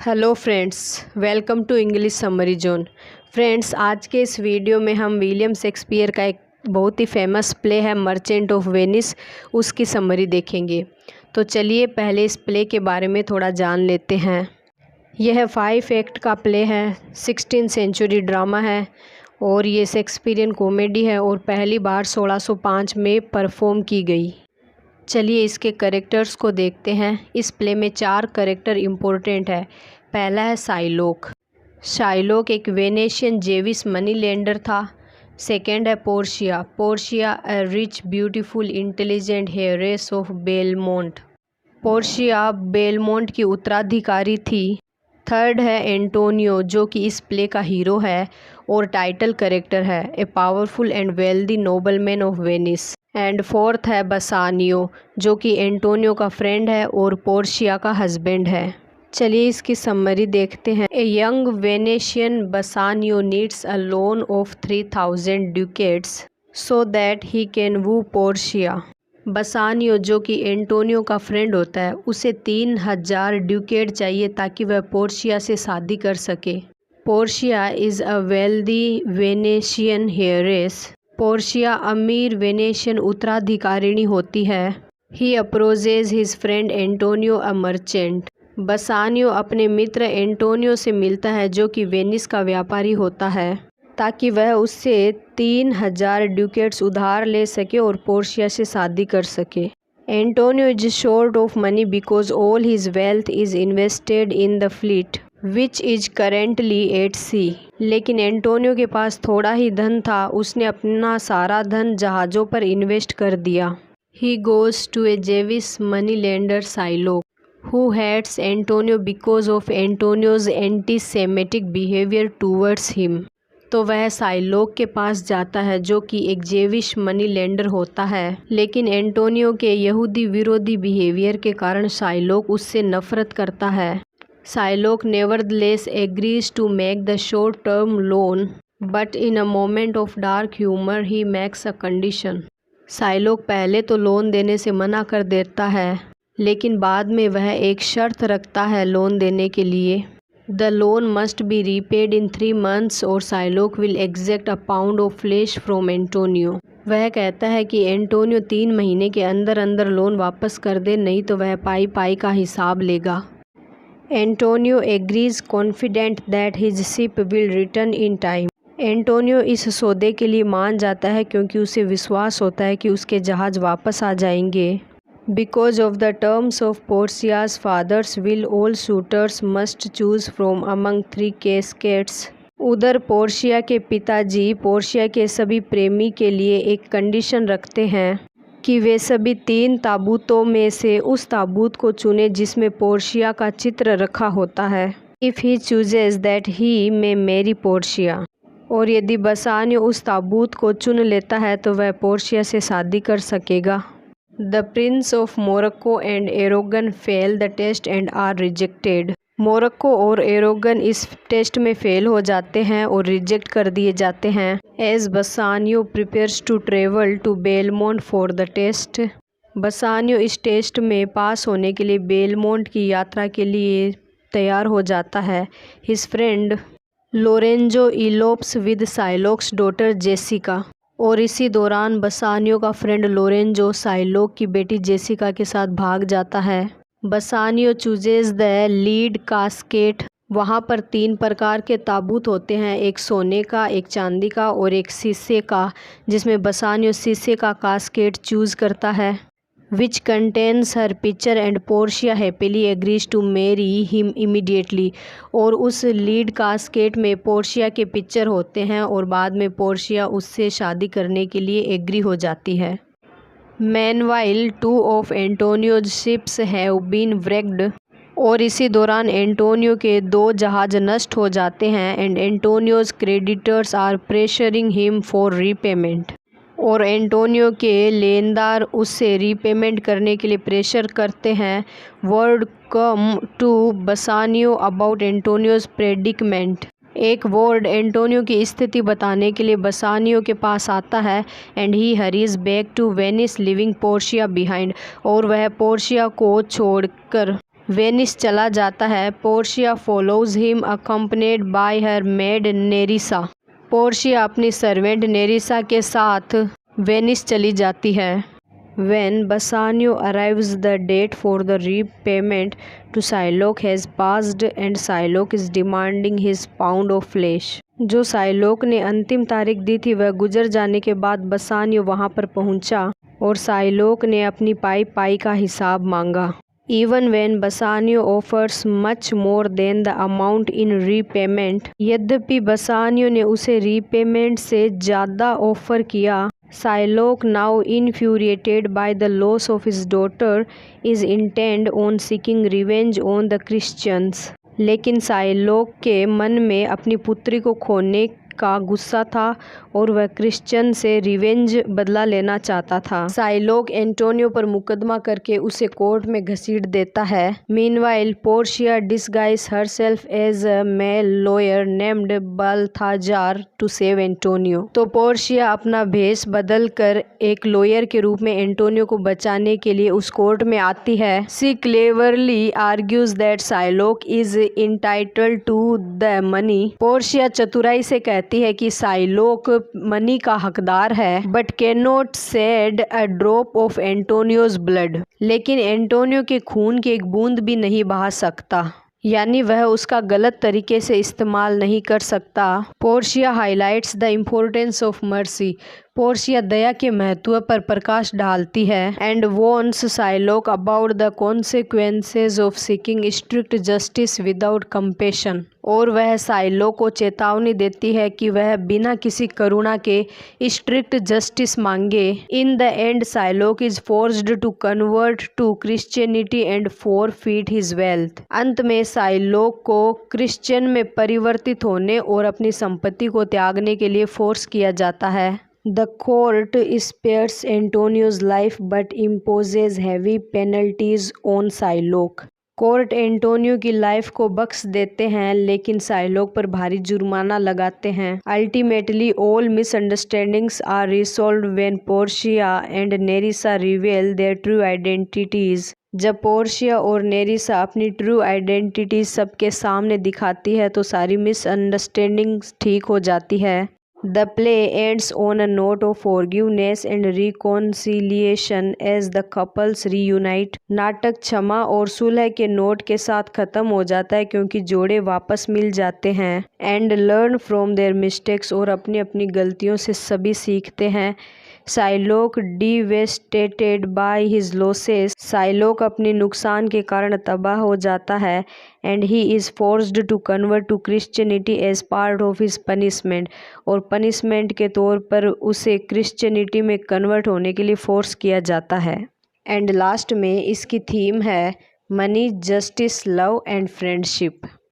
Hello friends, welcome to English summary zone. Friends, आज के इस वीडियो में हम विलियम शेक्सपियर का एक बहुत ही फेमस प्ले है मर्चेंट ऑफ वेनिस, उसकी समरी देखेंगे। तो चलिए पहले इस प्ले के बारे में थोड़ा जान लेते हैं। यह 5 एक्ट का प्ले है, 16th सेंचुरी ड्रामा है और ये शेक्सपियरियन कॉमेडी है और पहली बार 1605 में परफॉर्म की गई। चलिए इसके कैरेक्टर्स को देखते हैं। इस प्ले में 4 कैरेक्टर इम्पोर्टेंट है। पहला है शाइलॉक। शाइलॉक एक वेनेशियन जेविश मनी लेंडर था। सेकेंड है Portia. Portia a rich beautiful intelligent heiress of Belmont. Portia Belmont की उत्तराधिकारी थी। थर्ड है एंटोनियो, जो कि इस प्ले का हीरो है और टाइटल कैरेक्टर है, a powerful and wealthy nobleman of Venice. And fourth है बसानियो, जो कि एंटोनियो का फ्रेंड है और पोर्शिया का हस्बैंड है। चलिए इसकी समरी देखते हैं। A young Venetian Bassanio needs a loan of 3000 ducats so that he can woo Portia. Bassanio, जो कि एंटोनियो का फ्रेंड होता है, उसे 3000 ड्यूकेट चाहिए ताकि वह पोर्शिया से शादी कर सके। Portia is a wealthy Venetian heiress. Portia अमीर वेनेशियन उत्तराधिकारिणी होती है। He approaches his friend Antonio a merchant. Bassanio अपने मित्र एंटोनियो से मिलता है, जो कि वेनिस का व्यापारी होता है, ताकि वह उससे 3000 ड्यूकेट्स उधार ले सके और पोर्शिया से शादी कर सके। Antonio is short of money because all his wealth is invested in the fleet which is currently at sea. लेकिन एंटोनियो के पास थोड़ा ही धन था, उसने अपना सारा धन जहाज़ों पर इन्वेस्ट कर दिया। He goes to a Jewish money lender Shylock who hates Antonio because of Antonio's anti Semitic behaviour towards him. तो वह शाइलॉक के पास जाता है, जो कि एक जेविश मनी लेंडर होता है, लेकिन एंटोनियो के यहूदी विरोधी बिहेवियर के कारण शाइलॉक उससे नफरत करता है। Shylock nevertheless agrees to make the short term loan, but in a moment of dark humour he makes a condition. Shylock पहले तो लोन देने से मना कर देता है, लेकिन बाद में वह एक शर्त रखता है लोन देने के लिए। The loan must be repaid in 3 months और Shylock will exact a pound of flesh from Antonio. वह कहता है कि एंटोनियो 3 महीने के अंदर अंदर लोन वापस कर दे, नहीं तो वह पाई पाई का हिसाब लेगा। Antonio agrees confident that his ship will return in time. Antonio इस सौदे के लिए मान जाता है क्योंकि उसे विश्वास होता है कि उसके जहाज़ वापस आ जाएंगे। Because of the terms of Portia's father's will all suitors must choose from among 3 caskets. उधर पोर्शिया के पिताजी पोर्शिया के सभी प्रेमी के लिए एक कंडीशन रखते हैं कि वे सभी 3 ताबूतों में से उस ताबूत को चुने जिसमें पोर्शिया का चित्र रखा होता है। If he chooses that he may marry Portia, और यदि बसानियो उस ताबूत को चुन लेता है तो वह पोर्शिया से शादी कर सकेगा। The prince of Morocco and Aragon fail the test and are rejected. Morocco और एरोगन इस टेस्ट में फेल हो जाते हैं और रिजेक्ट कर दिए जाते हैं। As Bassanio prepares to travel to Belmont for the test. Bassanio इस टेस्ट में पास होने के लिए बेलमोंट की यात्रा के लिए तैयार हो जाता है। His friend Lorenzo elopes with Shylock's daughter Jessica, और इसी दौरान बसानियो का फ्रेंड लोरेंजो शाइलॉक की बेटी जेसिका के साथ भाग जाता है। बसानियो चूजेज द लीड कास्केट। वहाँ पर 3 प्रकार के ताबूत होते हैं, एक सोने का, एक चांदी का और एक शीशे का, जिसमें बसानियो शीशे का कास्केट चूज करता है। Which contains her picture and Portia happily agrees to marry him immediately. और उस लीड कास्केट में पोर्शिया के पिक्चर होते हैं और बाद में पोर्शिया उससे शादी करने के लिए एग्री हो जाती है। मैनवाइल 2 ऑफ एंटोनियोज शिप्स हैव बीन व्रेक्ड। और इसी दौरान एंटोनियो के 2 जहाज नष्ट हो जाते हैं। And Antonio's creditors are pressuring him for repayment. और एंटोनियो के लेनदार उससे रीपेमेंट करने के लिए प्रेशर करते हैं। Word come to Bassanio about Antonio's predicament. एक वर्ड एंटोनियो की स्थिति बताने के लिए बसानियो के पास आता है। And he hurries back to Venice leaving Portia behind. और वह पोर्शिया को छोड़कर वेनिस चला जाता है। Portia follows him accompanied by her maid Nerissa. Portia अपनी सर्वेंट नेरिसा के साथ वेनिस चली जाती है। When Bassanio arrives, the date for the repayment to Shylock has passed and Shylock is demanding his pound of flesh. जो साइलोक ने अंतिम तारीख दी थी वह गुजर जाने के बाद बसानियो वहां पर पहुंचा और साइलोक ने अपनी पाई का हिसाब मांगा। Even when Bassanio offers much more than the amount in repayment, यद्यपि बसानियो ने उसे रीपेमेंट से ज़्यादा ऑफर किया, Shylock, now infuriated by the loss of his daughter, is intent on seeking revenge on the Christians. लेकिन साइलोक के मन में अपनी पुत्री को खोने का गुस्सा था और वह क्रिश्चियन से रिवेंज बदला लेना चाहता था। साइलोक एंटोनियो पर मुकदमा करके उसे कोर्ट में घसीट देता है। Meanwhile Portia disguises herself as a male lawyer named Balthazar to save Antonio. तो पोर्शिया अपना भेष बदल कर एक लॉयर के रूप में एंटोनियो को बचाने के लिए उस कोर्ट में आती है। She cleverly argues that Shylock is entitled to the money. Portia चतुराई से कहती है कि साइलोक मनी का हकदार है, but can not shed a drop of Antonio's blood. लेकिन एंटोनियो के खून की एक बूंद भी नहीं बहा सकता, यानी वह उसका गलत तरीके से इस्तेमाल नहीं कर सकता। Portia highlights the importance of mercy. Portia दया के महत्व पर प्रकाश डालती है। And warns Shylock about the consequences of seeking strict justice without compassion. और वह साइलोक को चेतावनी देती है कि वह बिना किसी करुणा के स्ट्रिक्ट जस्टिस मांगे। In the end Shylock is forced to convert to Christianity and forfeit his wealth. अंत में साइलोक को क्रिश्चियन में परिवर्तित होने और अपनी संपत्ति को त्यागने के लिए फोर्स किया जाता है। The court spares Antonio's life but imposes heavy penalties on Shylock. Court Antonio की लाइफ को बख्श देते हैं लेकिन साइलोक पर भारी जुर्माना लगाते हैं। Ultimately all misunderstandings are resolved when Portia and Nerissa reveal their true identities. जब पोर्शिया और नेरिसा अपनी ट्रू आइडेंटिटी सबके सामने दिखाती है तो सारी मिसअंडरस्टैंडिंग्स ठीक हो जाती है। The play ends on a note of forgiveness and reconciliation as the couples reunite. नाटक क्षमा और सुलह के नोट के साथ खत्म हो जाता है क्योंकि जोड़े वापस मिल जाते हैं। And learn from their mistakes, और अपनी अपनी गलतियों से सभी सीखते हैं। Shylock devastated by his losses. Shylock अपनी नुकसान के कारण तबाह हो जाता है। And he is forced to convert to Christianity as part of his punishment. और पनिशमेंट के तौर पर उसे क्रिश्चियनिटी में कन्वर्ट होने के लिए फोर्स किया जाता है। एंड लास्ट में इसकी थीम है money, justice, love and friendship.